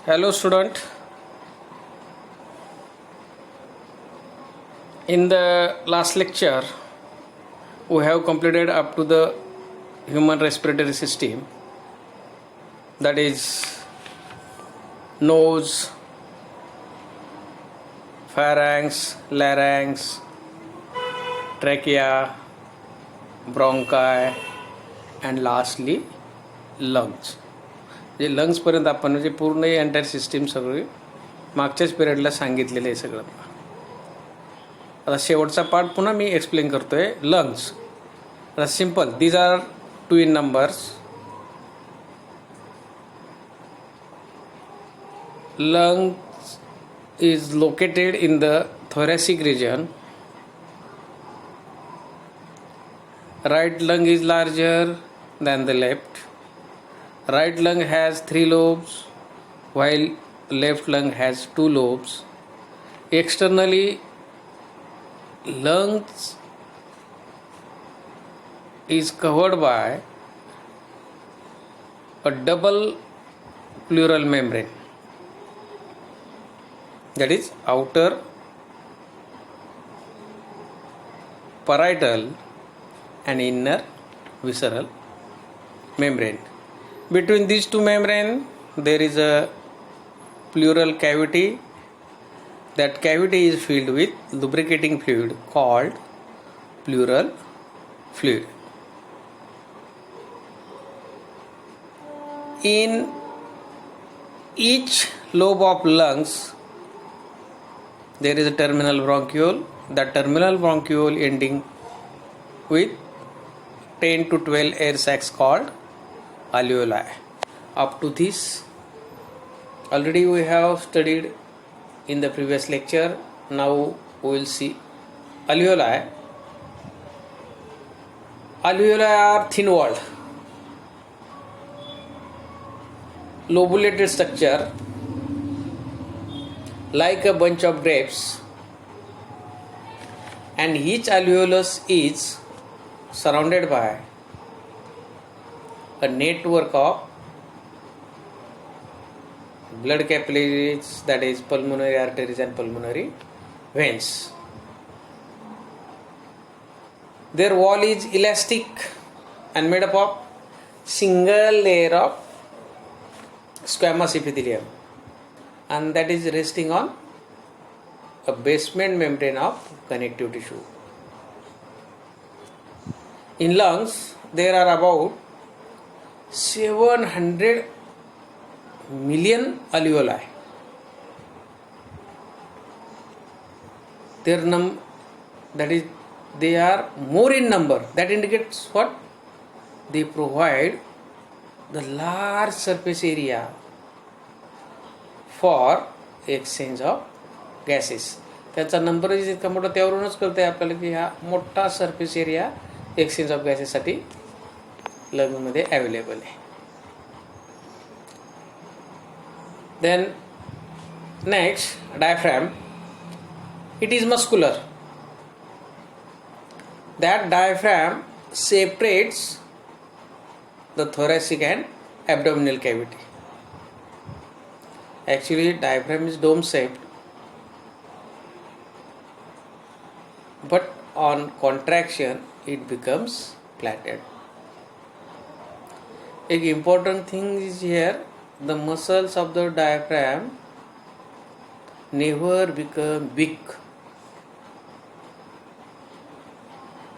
Hello student. In the last lecture we have completed up to the human respiratory system, that is nose, pharynx, larynx, trachea, bronchi and lastly lungs. जे लंग्सपर्यंत आपण म्हणजे पूर्ण entire system सगळी मागच्याच पिरियडला सांगितलेलं आहे सगळं. आता शेवटचा पार्ट पुन्हा मी एक्सप्लेन करतोय. लंग्स आता simple, these are two in numbers. lungs is located in the thoracic region. Right lung is larger than the left. Right lung has 3 lobes while left lung has 2 lobes. Externally, lungs is covered by a double pleural membrane, that is outer parietal and inner visceral membrane. Between these two membranes there is a pleural cavity. That cavity is filled with lubricating fluid called pleural fluid. In each lobe of lungs there is a terminal bronchiole. The terminal bronchiole ending with 10 to 12 air sacs called alveoli. Up to this already we have studied in the previous lecture. Now we will see alveoli. Alveoli are thin walled, lobulated structure like a bunch of grapes, and each alveolus is surrounded by a network of blood capillaries, that is pulmonary arteries and pulmonary veins. Their wall is elastic and made up of single layer of squamous epithelium, and that is resting on a basement membrane of connective tissue. In lungs there are about 700 million alveoli. That is, they are more in number. That indicates what? They provide the large surface area for exchange of gases. त्याचा नंबर इतका मोठा, त्यावरूनच कळतंय आपल्याला की हा मोठा सरफेस एरिया एक्सचेंज ऑफ गॅसेससाठी लंगमध्ये अवेलेबल आहे. Then next, diaphragm. It is muscular. That diaphragm separates the thoracic and abdominal cavity. Actually diaphragm is dome shaped, but on contraction it becomes flattened. An important thing is here, the muscles of the diaphragm never become weak,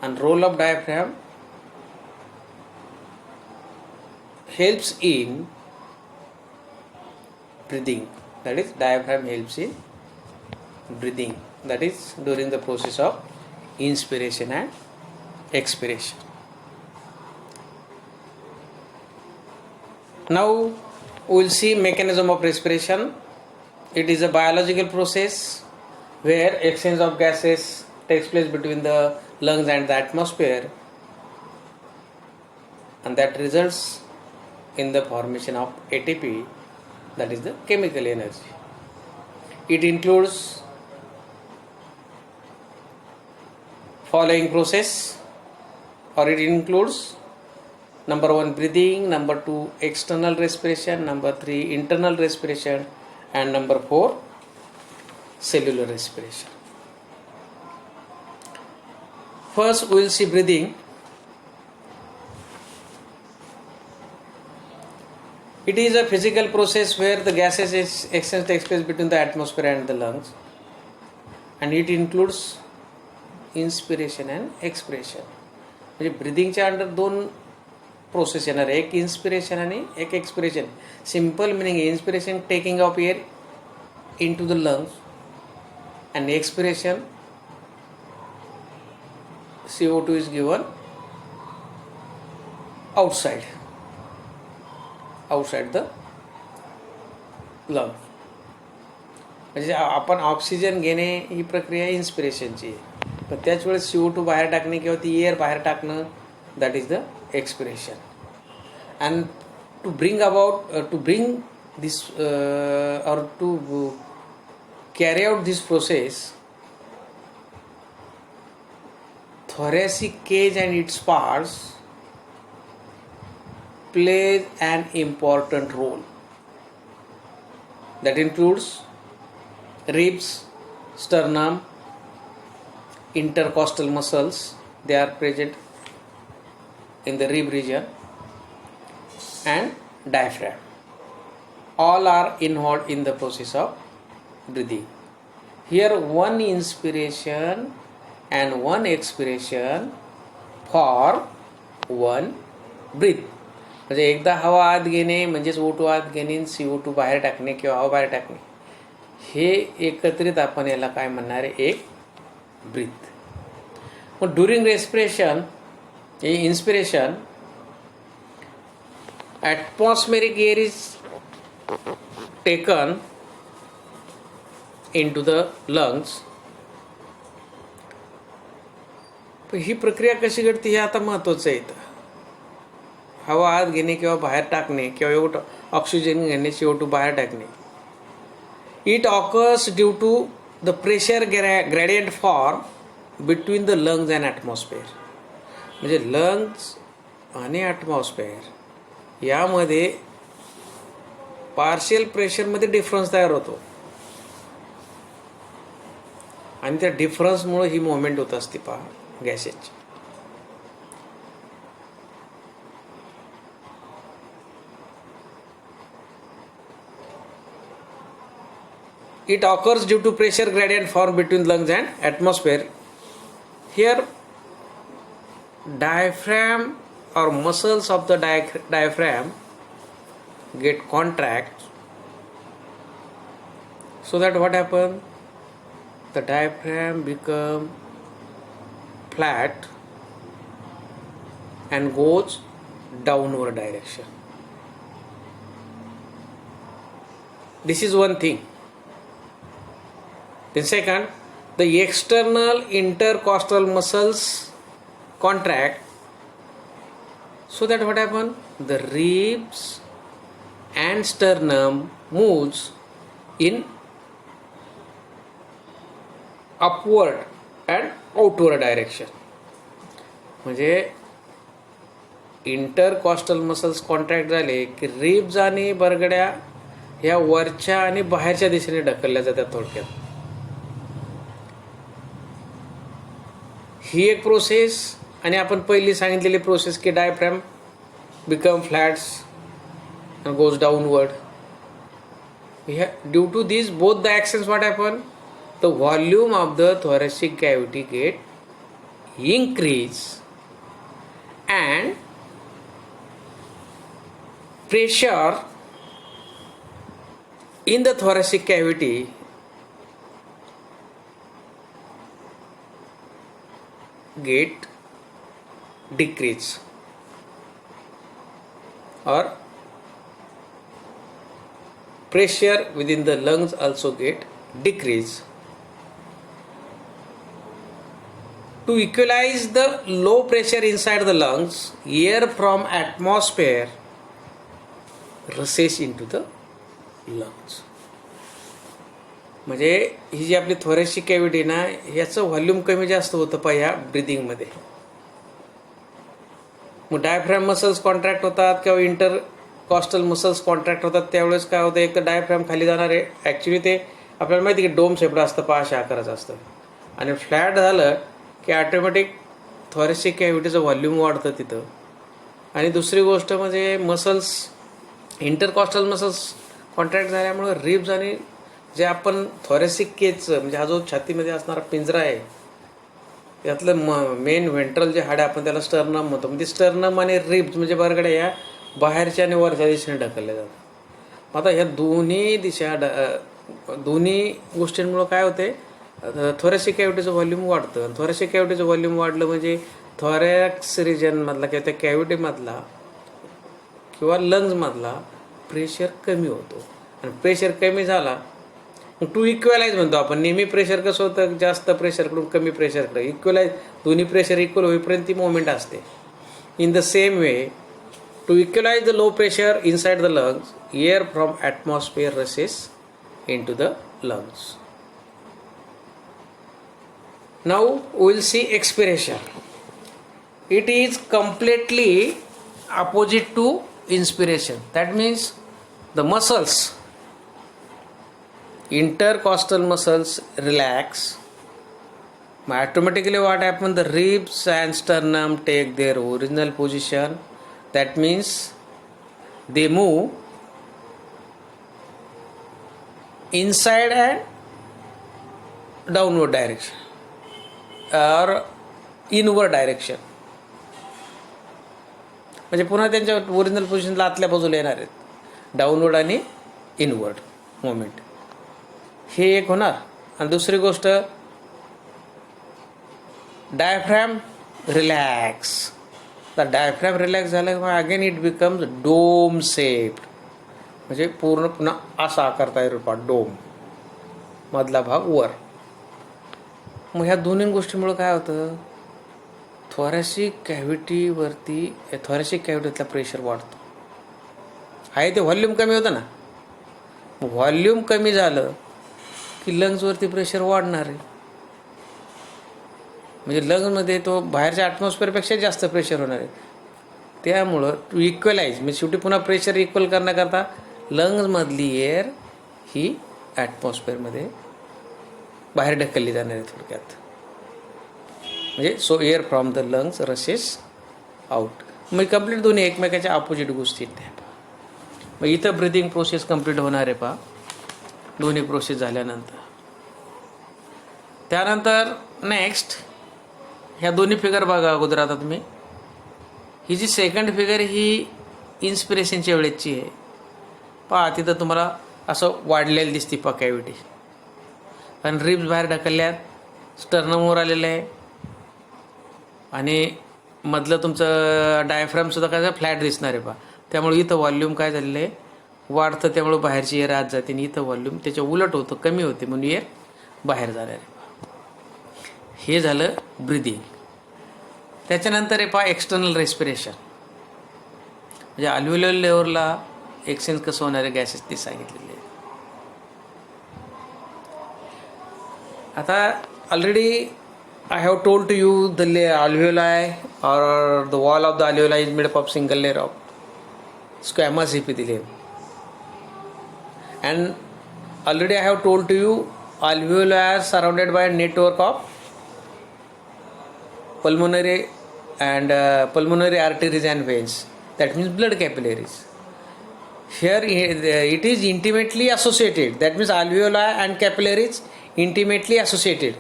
and role of diaphragm helps in breathing. That is, diaphragm helps in breathing, that is during the process of inspiration and expiration. Now we will see mechanism of respiration. It is a biological process where exchange of gases takes place between the lungs and the atmosphere, and that results in the formation of ATP, that is the chemical energy. It includes following process, or it includes Number 1 breathing, number 2 external respiration, number 3 internal respiration, and number 4 cellular respiration. First we will see breathing. It is a physical process where the gases exchange takes place between the atmosphere and the lungs, and it includes inspiration and expiration. म्हणजे ब्रिदिंगच्या under दोन process येणार, एक inspiration आणि एक expiration. Simple meaning inspiration taking of air into the lungs and expiration CO2 is given outside the lung. म्हणजे आपण oxygen घेणे ही प्रक्रिया इन्स्पिरेशनची आहे, पण त्याच वेळेस CO2 बाहेर टाकणे किंवा ती एअर बाहेर टाकणं, that is the expiration. And to bring this or to carry out this process, thoracic cage and its parts plays an important role. That includes ribs, sternum, intercostal muscles, they are present in the rib region, and diaphragm. All are involved in the process of breathing. Here one inspiration and one expiration for one breath. म्हणजे एकदा हवा आत घेणे म्हणजेच O2 आत घेणे, CO2 बाहेर टाकणे किंवा हवा बाहेर टाकणे, हे एकत्रित आपण याला काय म्हणणार आहे, एक ब्रीथ. मग during respiration, inspiration, atmospheric air is taken into the lungs. ही प्रक्रिया कशी घडते हे आता महत्त्वाचं आहे. हवा आत घेणे किंवा बाहेर टाकणे किंवा ऑक्सिजन घेणे, CO2 बाहेर टाकणे, it occurs due to the pressure gradient form between the lungs and atmosphere. म्हणजे लंग्स आणि ॲटमॉस्फिअर यामध्ये पार्शियल प्रेशरमध्ये डिफरन्स तयार होतो, आणि त्या डिफरन्समुळे ही मुवमेंट होत असते पहा गॅसेसची. It occurs due to pressure gradient formed between lungs and atmosphere. Here diaphragm or muscles of the diaphragm get contract, so that what happens, the diaphragm become flat and goes downward direction. This is one thing. Then second, the external intercostal muscles contract, so that what happen, the ribs and sternum moves in upward and outward direction. म्हणजे intercostal muscles contract झाले की ribs आणि बरगड्या ह्या वरच्या आणि बाहेरच्या दिशेने ढकलल्या जातात थोडक्यात. ही एक प्रोसेस. आणि आपण पहिली सांगितलेली प्रोसेस की diaphragm become flats and goes downward. Due to these both the actions, what happen, the volume of the thoracic cavity get increase and pressure in the thoracic cavity get decrease, or pressure within the lungs also get decrease. To equalize the low pressure inside the lungs, air from atmosphere rushes into the lungs. म्हणजे ही जी आपली thoracic cavity ना, याचं volume कमी जास्त होतं पहा ह्या ब्रिदिंगमध्ये. मग डायफ्रॅम मसल्स कॉन्ट्रॅक्ट होतात किंवा इंटरकॉस्टल मसल्स कॉन्ट्रॅक्ट होतात, त्यावेळेस काय होतं, एक तर डायफ्रॅम खाली जाणार आहे. ॲक्च्युली ते आपल्याला माहिती आहे की डोम शेपड असतं, अशा आकाराचं असतं. आणि फ्लॅट झालं की ऑटोमॅटिक थॉरेसिक कॅव्हिटीचं व्हॉल्यूम वाढतं तिथं. आणि दुसरी गोष्ट म्हणजे मसल्स, इंटरकॉस्टल मसल्स कॉन्ट्रॅक्ट झाल्यामुळं रिब्स आणि जे आपण थॉरेसिक केजचं म्हणजे हा जो छातीमध्ये असणारा पिंजरा आहे यातलं मेन व्हेंट्रल जे हाड आपण त्याला स्टर्नम म्हणतो, म्हणजे स्टर्नम आणि रिब्स म्हणजे बरगड्या या बाहेरच्या आणि वरच्या दिशेने ढकलल्या जातात. आता ह्या दोन्ही दिशा दोन्ही गोष्टींमुळं काय होते, थॉरेसिक कॅव्हिटीचं व्हॉल्यूम वाढतं. आणि थॉरेसिक कॅव्हिटीचं व्हॉल्यूम वाढलं म्हणजे थॉरॅक्स रिजनमधला किंवा त्या कॅव्हिटीमधला किंवा लंग्समधला प्रेशर कमी होतो. आणि प्रेशर कमी झाला टू इक्वलाइज म्हणतो आपण. नेहमी प्रेशर कसं होतं, जास्त प्रेशरकडून कमी प्रेशरकडे इक्वलाइज, दोन्ही प्रेशर इक्वल होईपर्यंत ती मोमेंट असते. In the same way, to equalise the low pressure inside the lungs, air from atmosphere rushes into the lungs. Now we will see expiration. It is completely opposite to inspiration. That means the muscles, intercostal muscles relax. Automatically what happens? The ribs and sternum take their original position. That means they move inside and downward direction or inward direction. म्हणजे पुन्हा त्यांच्या original पोझिशनला आतल्या बाजूला येणार आहेत, downward आणि inward moment. हे एक होणार. आणि दुसरी गोष्ट, डायफ्रॅम रिलॅक्स. तर डायफ्रॅम रिलॅक्स झालं की again it becomes dome shaped, म्हणजे पूर्ण पुन्हा असा आकार तयार होतो, डोम, मधला भाग वर. मग ह्या दोन्ही गोष्टीमुळं काय होतं, थॉरॅसिक कॅव्हिटीवरती, थॉरॅसिक कॅव्हिटीतला प्रेशर वाढतो. आहे ते व्हॉल्यूम कमी होतं ना, व्हॉल्यूम कमी झालं की लंग्सवरती प्रेशर वाढणार आहे. म्हणजे लंग्समध्ये तो बाहेरच्या ॲटमॉस्फिअरपेक्षा जास्त प्रेशर होणार आहे. त्यामुळं टू इक्वलाइज, म्हणजे शेवटी पुन्हा प्रेशर इक्वल करण्याकरता लंग्समधली एअर ही ॲटमॉस्फिअरमध्ये बाहेर ढकलली जाणार आहे थोडक्यात. म्हणजे so air from the lungs रसेस out. मग कम्प्लीट दोन्ही एकमेकाच्या अपोजिट गोष्टी आहेत. मग इथं ब्रिदिंग प्रोसेस कम्प्लीट होणार आहे पहा, दोन्ही प्रोसेस झाल्यानंतर. त्यानंतर नेक्स्ट ह्या दोन्ही फिगर बघा अगोदर. आता तुम्ही ही जी सेकंड फिगर ही इन्स्पिरेशनच्या वेळेची आहे पहा. तिथं तुम्हाला असं वाढलेलं दिसते पहा कॅव्हिटी, आणि रिब्स बाहेर ढकलल्यात, स्टर्नमवर आलेलं आहे, आणि मधलं तुमचं डायफ्रॅमसुद्धा काय फ्लॅट दिसणार आहे पहा. त्यामुळे इथं व्हॉल्यूम काय झालेलं आहे, वाढतं. त्यामुळे बाहेरची एअर आत जाते आणि इथं व्हॉल्यूम त्याच्या उलट होतं, कमी होते, म्हणून एअर बाहेर जाणार आहे. हे झालं ब्रिदिंग. त्याच्यानंतर आहे पहा एक्सटर्नल रेस्पिरेशन, म्हणजे अल्व्हिओलर लेवलला एक्सचेंज कसं होणार आहे गॅसेस ते सांगितलेले आहे. आता already I have told to you the alveoli or the wall of the alveoli is made up of single layer of squamous epithelium, and already I have told to you alveoli are surrounded by a network of pulmonary arteries and veins, that means blood capillaries. Here it is intimately associated, that means alveoli and capillaries intimately associated,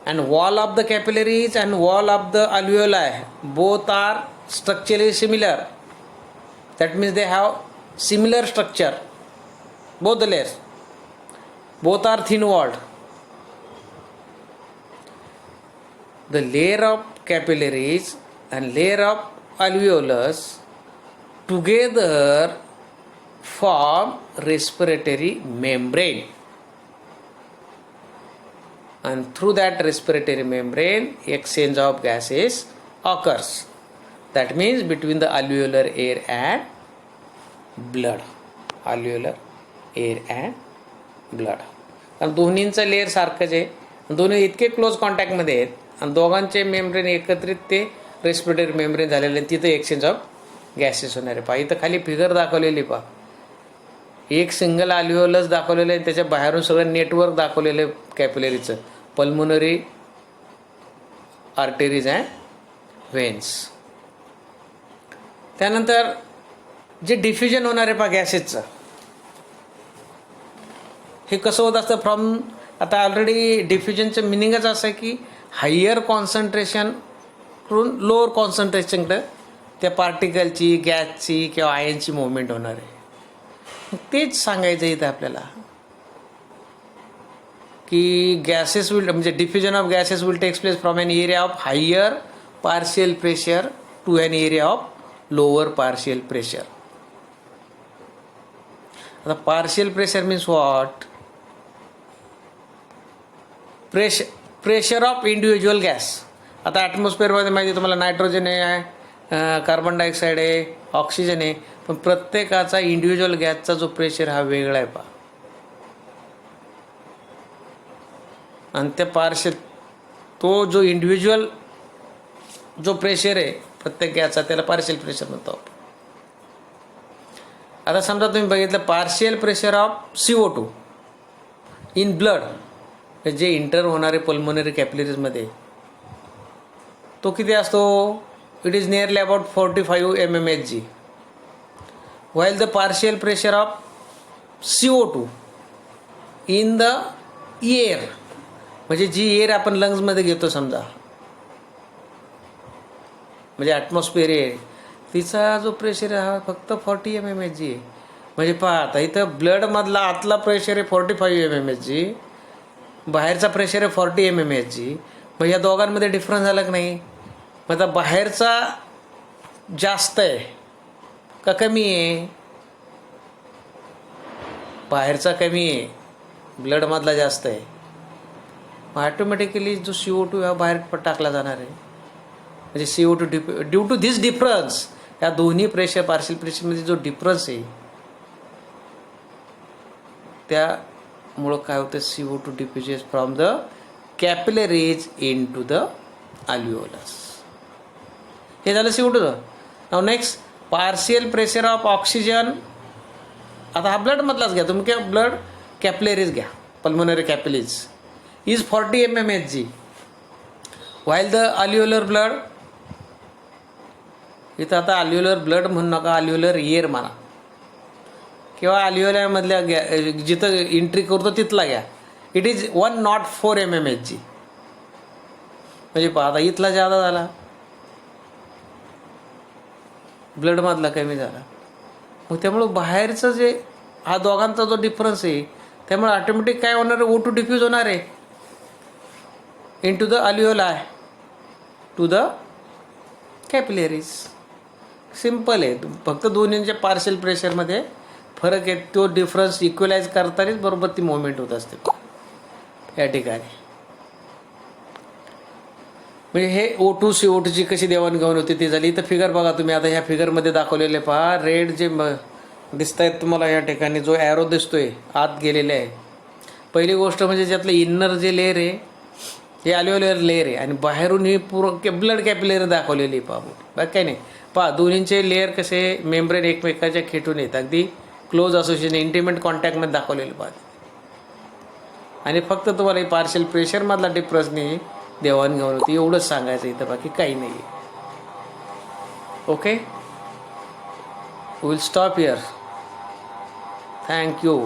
and wall of the capillaries and wall of the alveoli both are structurally similar. That means they have similar structure, both the layers, both are thin walled. The layer of capillaries and layer of alveolus together form respiratory membrane, and through that respiratory membrane exchange of gases occurs. That means between the alveolar air and blood, alveolar air and blood. कारण दोन्हींचं layer सारखंच आहे, दोन्ही इतके close कॉन्टॅक्टमध्ये आहेत आणि दोघांचे membrane एकत्रित ते रेस्पिरेटरी मेम्ब्रेन झालेले, तिथं एक्सचेंज ऑफ गॅसेस होणार आहे. पहा इथं खाली फिगर दाखवलेली, पहा एक सिंगल अल्व्हिओलस दाखवलेलं आहे, त्याच्या बाहेरून सगळं नेटवर्क दाखवलेलं आहे कॅपिलरीचं, पल्मोनरी आर्टरीज अँड व्हेन्स. त्यानंतर जे डिफ्युजन होणार आहे पहा गॅसेसचं, हे कसं होत असतं फ्रॉम, आता ऑलरेडी डिफ्युजनचं मिनिंगच असं आहे की हायर कॉन्सन्ट्रेशन करून लोअर कॉन्सन्ट्रेशनकडं त्या पार्टिकलची, गॅसची किंवा आयनची मुवमेंट होणार आहे. तेच सांगायचं इथं आपल्याला की गॅसेस विल, म्हणजे diffusion of gases will takes place from an area of higher partial pressure to an area of lower partial pressure. आता partial pressure means what? Pressure of individual gas. आता ॲटमॉस्फिअरमध्ये माहिती तुम्हाला नायट्रोजन आहे, carbon dioxide आहे, oxygen आहे, पण प्रत्येकाचा इंडिव्हिज्युअल गॅसचा जो प्रेशर हा वेगळा आहे पहा. आणि त्या तो जो इंडिव्हिज्युअल जो प्रेशर आहे प्रत्येक गॅसचा, त्याला पार्शियल प्रेशर म्हणतो आपण. आता समजा तुम्ही बघितलं partial pressure of CO2 in blood, जे इंटर होणारे पल्मोनरी कॅपिलरीजमध्ये, तो किती असतो? It is nearly about 45 mmHg. while the partial pressure of CO2 in the air, म्हणजे जी एअर आपण लंग्समध्ये घेतो समजा, म्हणजे ॲटमॉस्फिअर एअर, तिचा जो प्रेशर आहे हा फक्त 40 mmHg आहे. म्हणजे पहा आता इथं ब्लडमधला आतला प्रेशर आहे 45 mmHg, बाहेरचा प्रेशर आहे 40 mmHg. मग या दोघांमध्ये डिफरन्स झाला की नाही? मग आता बाहेरचा जास्त आहे का कमी आहे? बाहेरचा कमी आहे, ब्लडमधला जास्त आहे. मग ऑटोमॅटिकली जो CO2 हा बाहेर टाकला जाणार आहे. म्हणजे CO2 due to this difference, या दोन्ही प्रेशर पार्शियल प्रेशरमध्ये जो डिफरन्स आहे त्यामुळं काय होतं? CO2 diffuses from the capillaries into the alveolus. हे झालं CO2चं. नाव next partial pressure of oxygen. आता हा ब्लडमधलाच घ्या तुम्ही, क्या ब्लड कॅपिलरीज घ्या, pulmonary capillaries is 40 mmHg, while the alveolar blood, इथं आता अल्व्हिओलर ब्लड म्हणू नका, अल्व्हिओलर एअर म्हणा, किंवा अल्व्हिओलरमधल्या जिथं एंट्री करतो तिथला घ्या, इट इज 104 mmHg. म्हणजे पहा आता इथला जादा झाला, ब्लडमधला कमी झाला. मग त्यामुळं बाहेरचं जे हा दोघांचा जो डिफरन्स आहे, त्यामुळे ऑटोमॅटिक काय होणार आहे? O2 डिफ्यूज होणार आहे into the alveoli to the capillaries. Simple आहे, फक्त दोन्हींच्या पार्शियल प्रेशरमध्ये फरक आहे. तो डिफरन्स इक्वलाइज करतानाच बरोबर ती मुवमेंट होत असते या ठिकाणी. म्हणजे हे O2 CO2ची कशी देवाणघेवाण होती ती झाली. तर फिगर बघा तुम्ही, आता ह्या फिगरमध्ये दाखवलेले पहा, रेड जे दिसत आहेत तुम्हाला या ठिकाणी, जो ॲरो दिसतोय आत गेलेले आहे. पहिली गोष्ट म्हणजे ज्यातलं इन्नर जे लेअर आहे हे अल्व्हिओलर लेअर आहे, आणि बाहेरून ही पूर्ण ब्लड कॅपिलरी दाखवलेली पहा. बाकी काही नाही. पहा दोन्हींचे लेअर कसे मेम्ब्रेन एकमेकाच्या खेटून येत, अगदी क्लोज असोसिएशन, इंटिमेट कॉन्टॅक्टमध्ये दाखवलेले पहा. आणि फक्त तुम्हाला पार्शियल प्रेशरमधला डिफरन्सनी देवाणघेवाण होती, एवढंच सांगायचं इथं, बाकी काही नाही. Okay, will stop here. Thank you.